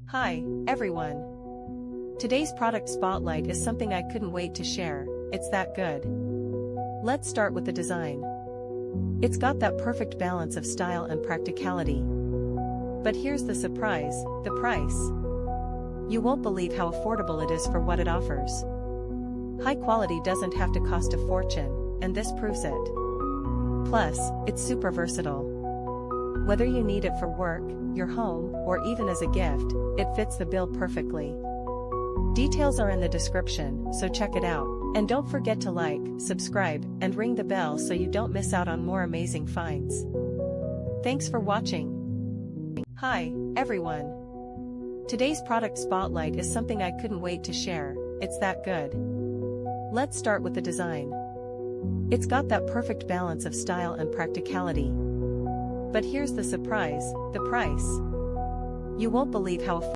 Hi, everyone. Today's product spotlight is something I couldn't wait to share, it's that good. Let's start with the design. It's got that perfect balance of style and practicality. But here's the surprise, the price. You won't believe how affordable it is for what it offers. High quality doesn't have to cost a fortune, and this proves it. Plus, it's super versatile. Whether you need it for work, your home, or even as a gift, it fits the bill perfectly. Details are in the description, so check it out. And don't forget to like, subscribe, and ring the bell so you don't miss out on more amazing finds. Thanks for watching. Hi, everyone. Today's product spotlight is something I couldn't wait to share, it's that good. Let's start with the design. It's got that perfect balance of style and practicality. But here's the surprise, the price. You won't believe how affordable